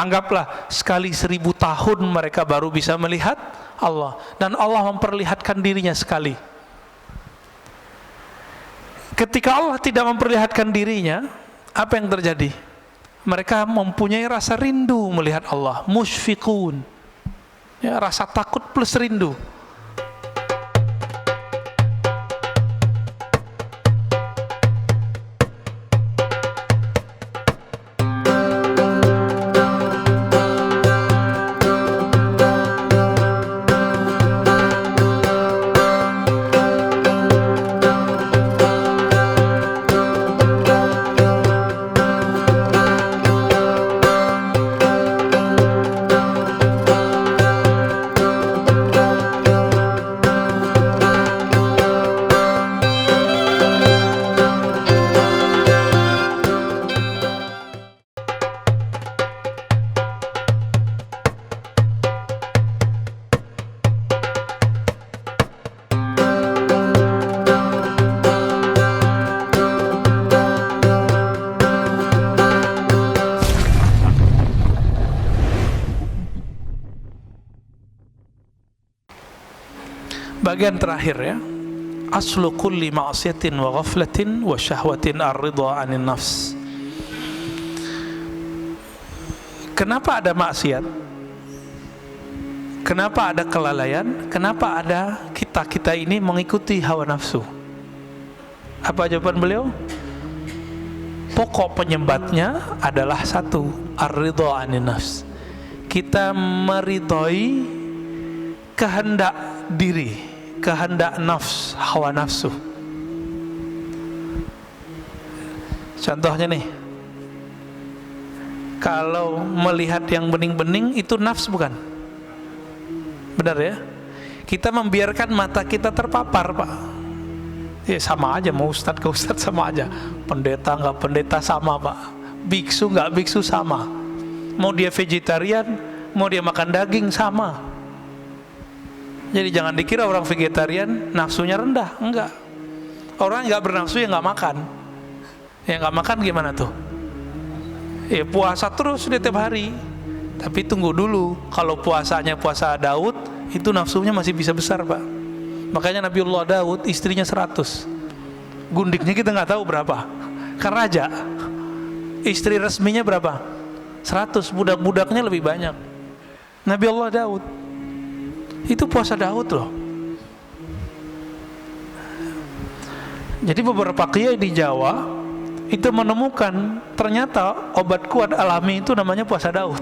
Anggaplah sekali 1000 tahun mereka baru bisa melihat Allah, dan Allah memperlihatkan dirinya sekali. Ketika Allah tidak memperlihatkan dirinya, apa yang terjadi? Mereka mempunyai rasa rindu melihat Allah, musyfiqun, ya, rasa takut plus rindu. Bagian terakhir, ya, aslu kulli ma'siyatin wa ghaflatin wa syahwatin ar-ridha 'anil nafs. Kenapa ada maksiat? Kenapa ada kelalaian? Kenapa ada kita ini mengikuti hawa nafsu? Apa jawaban beliau? Pokok penyebabnya adalah satu, ar-ridha 'anil nafs. Kita meridhoi kehendak diri, kehendak nafs, hawa nafsu. Contohnya nih, kalau melihat yang bening-bening itu nafs bukan? Benar ya? Kita membiarkan mata kita terpapar, Pak. Ya sama aja, mau ustadz ke ustadz sama aja, pendeta nggak pendeta sama, Pak. Biksu nggak biksu sama. Mau dia vegetarian, mau dia makan daging sama. Jadi jangan dikira orang vegetarian nafsunya rendah, enggak. Orang nggak bernafsu ya nggak makan. Ya nggak makan gimana tuh? Ya puasa terus dia tiap hari. Tapi tunggu dulu, kalau puasanya puasa Daud, itu nafsunya masih bisa besar, Pak. Makanya Nabiullah Daud istrinya 100. Gundiknya kita nggak tahu berapa. Kan raja. Istri resminya berapa? 100. Budak-budaknya lebih banyak. Nabiullah Daud. Itu puasa Daud loh. Jadi beberapa kiai di Jawa itu menemukan ternyata obat kuat alami itu namanya puasa Daud.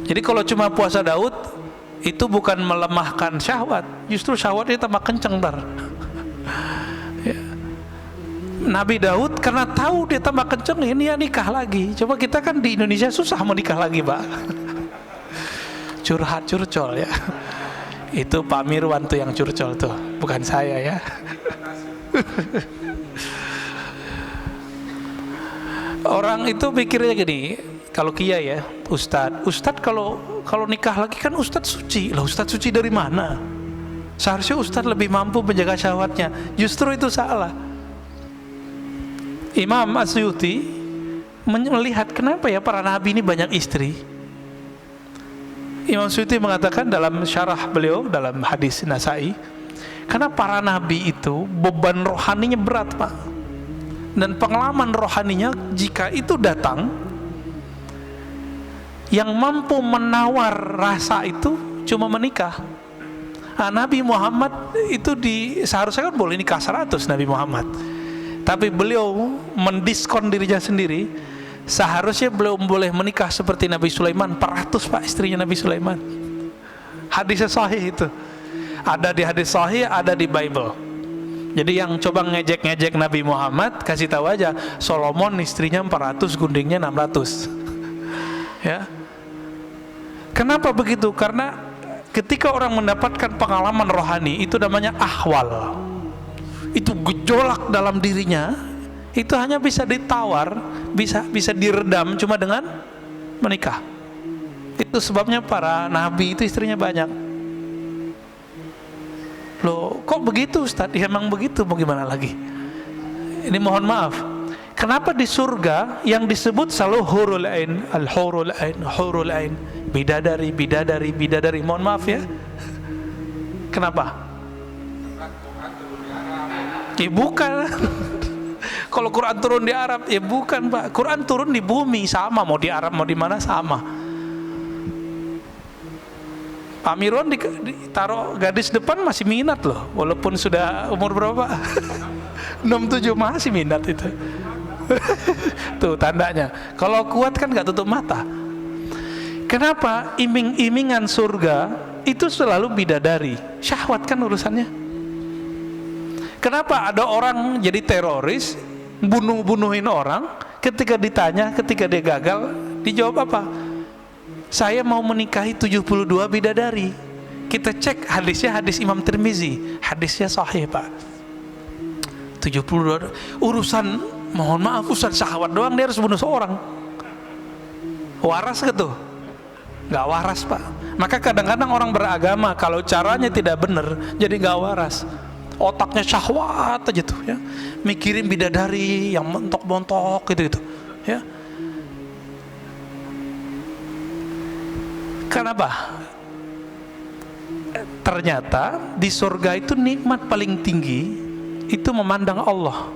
Jadi kalau cuma puasa Daud itu bukan melemahkan syahwat, justru syahwatnya tambah kenceng ntar. Ya. Nabi Daud karena tahu dia tambah kenceng, ini ya nikah lagi. Coba kita kan di Indonesia susah mau nikah lagi, Pak. Curhat curcol ya. Itu Pak Mirwan tuh yang curcol tuh, bukan saya ya. Orang itu pikirnya gini, kalau kiai ya, ustadz kalau nikah lagi kan ustadz suci. Lah ustadz suci dari mana? Seharusnya ustadz lebih mampu menjaga syahwatnya. Justru itu salah. Imam Asyuti melihat kenapa ya para nabi ini banyak istri. Imam Suyuti mengatakan dalam syarah beliau dalam hadis Nasai, karena para nabi itu beban rohaninya berat, Pak, dan pengalaman rohaninya jika itu datang, yang mampu menawar rasa itu cuma menikah. Nah, Nabi Muhammad itu seharusnya kan boleh nikah 100 Nabi Muhammad, tapi beliau mendiskon dirinya sendiri. Seharusnya belum boleh menikah seperti Nabi Sulaiman, 400 Pak istrinya Nabi Sulaiman. Hadisnya sahih itu. Ada di hadis sahih, ada di Bible. Jadi yang coba ngejek-ngejek Nabi Muhammad, kasih tahu aja, Solomon istrinya 400, gundingnya 600. Ya. Kenapa begitu? Karena ketika orang mendapatkan pengalaman rohani, itu namanya ahwal. Itu gejolak dalam dirinya. Itu hanya bisa ditawar, bisa diredam cuma dengan menikah. Itu sebabnya para nabi itu istrinya banyak. Loh, kok begitu Ustadz? Ya emang begitu, mau gimana lagi? Ini mohon maaf, Kenapa di surga yang disebut selalu hurul ain, al-hurul ain, hurul ain, bidadari, bidadari, bidadari. Mohon maaf ya. Kenapa? Ya bukan. Kalau Quran turun di Arab, ya bukan Pak. Quran turun di bumi, sama. Mau di Arab, mau di mana, sama. Pak Mirwan ditaruh gadis depan masih minat loh. Walaupun sudah umur berapa? 67 masih minat itu. Tuh tandanya. Kalau kuat kan gak tutup mata. Kenapa? Iming-imingan surga itu selalu bidadari. Syahwat kan urusannya. Kenapa ada orang jadi teroris, bunuhin orang, ketika ditanya, ketika dia gagal, dijawab apa? Saya mau menikahi 72 bidadari. Kita cek hadisnya, hadis Imam Tirmizi, hadisnya sahih Pak. 72 urusan, mohon maaf, urusan syahwat doang dia harus bunuh seorang. Waras gitu? Gak waras Pak. Maka kadang-kadang orang beragama kalau caranya tidak benar, jadi gak waras. Otaknya syahwat aja tuh ya, mikirin bidadari yang montok-montok gitu ya. Kenapa? Ternyata di surga itu nikmat paling tinggi itu memandang Allah.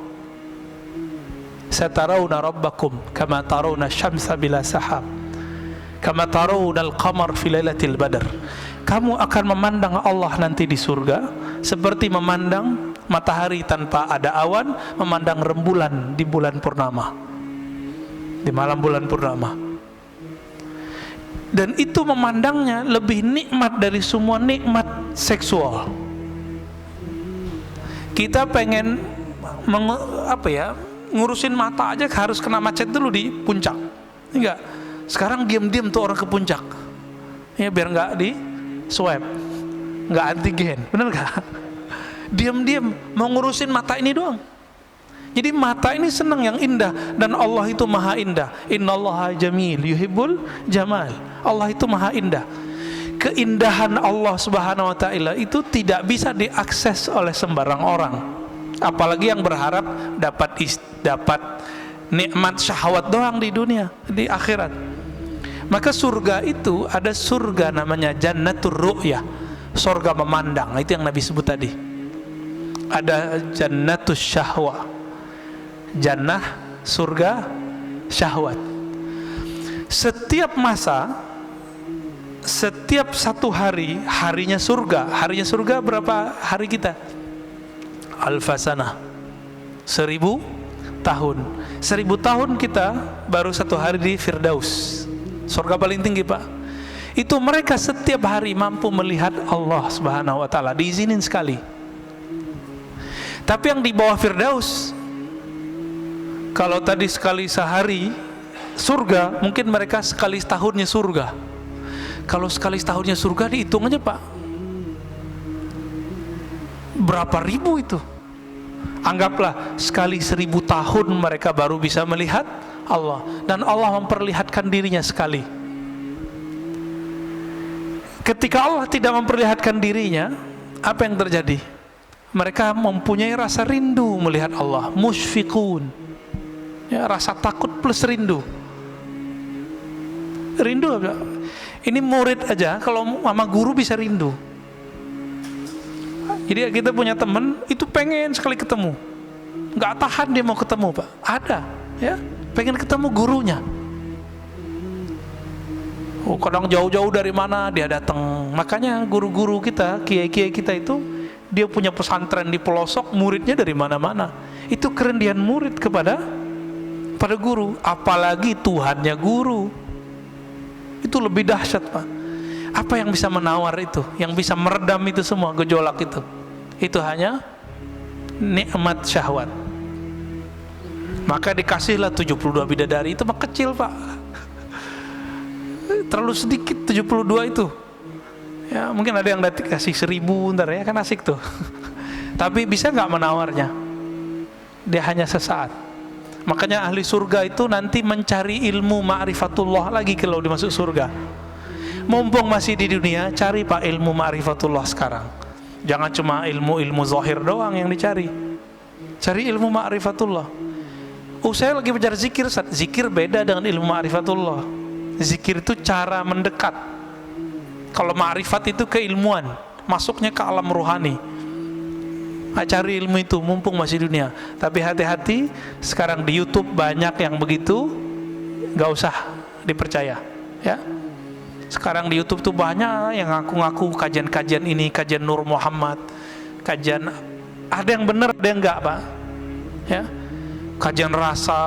Satarawna rabbakum kama tarawna syamsa bila sahab, kama tarawna al-qamar fi lailatul badr. Kamu akan memandang Allah nanti di surga seperti memandang matahari tanpa ada awan, memandang rembulan di bulan purnama, di malam bulan purnama. Dan itu memandangnya lebih nikmat dari semua nikmat seksual. Kita pengen ngurusin mata aja harus kena macet dulu di puncak. Enggak. Sekarang diam-diam tuh orang ke puncak. Ya biar enggak di swab, nggak antigen, bener nggak? Diam-diam mau ngurusin mata ini doang. Jadi mata ini senang yang indah, dan Allah itu maha indah. Innallaha jamil yuhibbul jamal. Allah itu maha indah. Keindahan Allah subhanahu wa ta'ala itu tidak bisa diakses oleh sembarang orang, apalagi yang berharap dapat nikmat syahwat doang di dunia, di akhirat. Maka surga itu ada surga namanya jannatur ru'yah, surga memandang. Itu yang Nabi sebut tadi. Ada jannatus syahwa, jannah surga syahwat. Setiap masa, setiap satu hari, harinya surga berapa hari kita? Alfasanah, 1000 tahun. 1000 tahun kita baru satu hari di Firdaus, surga paling tinggi Pak. Itu mereka setiap hari mampu melihat Allah subhanahu wa ta'ala, diizinin sekali. Tapi yang di bawah Firdaus, kalau tadi sekali sehari surga, mungkin mereka sekali setahunnya surga. Kalau sekali setahunnya surga dihitung aja Pak, berapa ribu itu. Anggaplah sekali 1000 tahun mereka baru bisa melihat Allah, dan Allah memperlihatkan dirinya sekali. Ketika Allah tidak memperlihatkan dirinya, apa yang terjadi? Mereka mempunyai rasa rindu melihat Allah, musyfiqun, ya, rasa takut plus rindu. Rindu apa? Ini murid aja kalau sama guru bisa rindu. Jadi kita punya teman itu pengen sekali ketemu, nggak tahan dia mau ketemu Pak. Ada, ya, pengen ketemu gurunya. Oh, kadang jauh-jauh dari mana dia datang. Makanya guru-guru kita, kiai-kiai kita itu, dia punya pesantren di pelosok, muridnya dari mana-mana. Itu kerendian murid pada guru, apalagi Tuhannya guru. Itu lebih dahsyat Pak. Apa yang bisa menawar itu, yang bisa meredam itu semua gejolak itu? Itu hanya nikmat syahwat. Maka dikasihlah 72 bidadari. Itu mah kecil Pak, terlalu sedikit 72 itu. Ya mungkin ada yang dikasih 1000 ntar ya, kan asik tuh. Tapi bisa nggak menawarnya? Dia hanya sesaat. Makanya ahli surga itu nanti mencari ilmu ma'rifatullah lagi kalau dimasuk surga. Mumpung masih di dunia, cari Pak ilmu ma'rifatullah sekarang. Jangan cuma ilmu zahir doang yang dicari. Cari ilmu ma'rifatullah. Oh, saya lagi belajar zikir. Zikir beda dengan ilmu ma'rifatullah. Zikir itu cara mendekat. Kalau ma'rifat itu keilmuan, masuknya ke alam rohani. Cari ilmu itu mumpung masih dunia. Tapi hati-hati, sekarang di YouTube banyak yang begitu, gak usah dipercaya, ya. Sekarang di YouTube tuh banyak yang ngaku-ngaku kajian-kajian ini, kajian Nur Muhammad, kajian, ada yang benar, ada yang enggak, Pak, ya. Kajian rasa,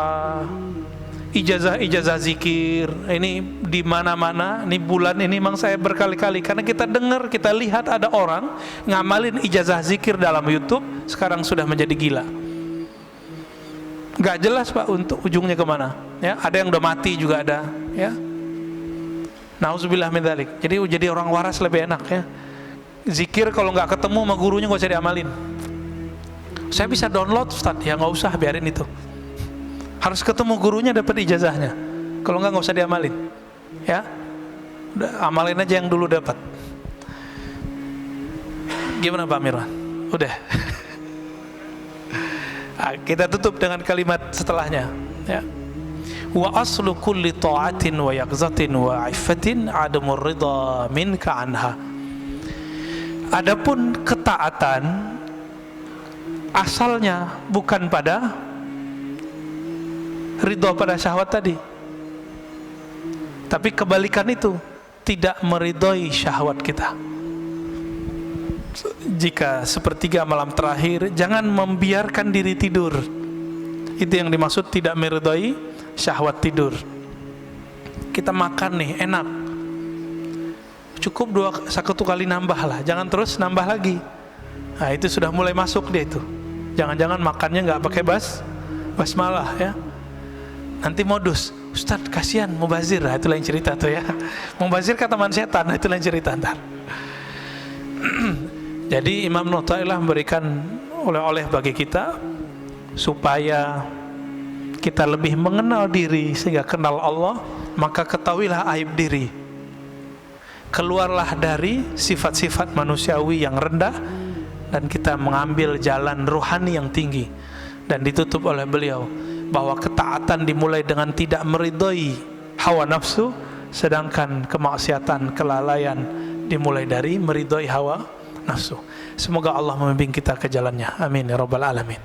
ijazah zikir, ini di mana-mana. Ini bulan ini memang saya berkali-kali, karena kita dengar, kita lihat ada orang ngamalin ijazah zikir dalam YouTube, sekarang sudah menjadi gila. Gak jelas, Pak, untuk ujungnya kemana, ya. Ada yang udah mati juga ada, ya. Nauzubillah min dzalik. Jadi orang waras lebih enak, ya. Zikir kalau nggak ketemu sama gurunya nggak usah diamalin. Saya bisa download, Ustaz, ya nggak usah, biarin itu. Harus ketemu gurunya, dapat ijazahnya. Kalau nggak usah diamalin, ya. Udah, amalin aja yang dulu dapat. Gimana Pak Mirwan? Udah. Nah, kita tutup dengan kalimat setelahnya, ya. Wa aslu kulli ta'atin wa yaqzatin wa 'iffatin 'adamur ridha minka anha. Adapun ketaatan asalnya bukan pada ridha pada syahwat tadi, tapi kebalikan itu, tidak meridhoi syahwat kita. Jika sepertiga malam terakhir, jangan membiarkan diri tidur. Itu yang dimaksud tidak meridhoi syahwat tidur. Kita makan nih, enak, cukup satu kali nambah lah, jangan terus nambah lagi. Nah, itu sudah mulai masuk dia itu. Jangan-jangan makannya nggak pakai basmalah, ya. Nanti modus, Ustadz kasihan mubazir, nah, itu lain cerita tuh, ya. Mubazir kata teman setan, nah, itu lain cerita ntar. Jadi Imam Nu'ta'ilah memberikan oleh-oleh bagi kita supaya kita lebih mengenal diri, sehingga kenal Allah, maka ketahuilah aib diri. Keluarlah dari sifat-sifat manusiawi yang rendah, dan kita mengambil jalan rohani yang tinggi. Dan ditutup oleh beliau bahwa ketaatan dimulai dengan tidak meridhoi hawa nafsu, sedangkan kemaksiatan, kelalaian dimulai dari meridhoi hawa nafsu. Semoga Allah membimbing kita ke jalannya. Amin ya rabbal alamin.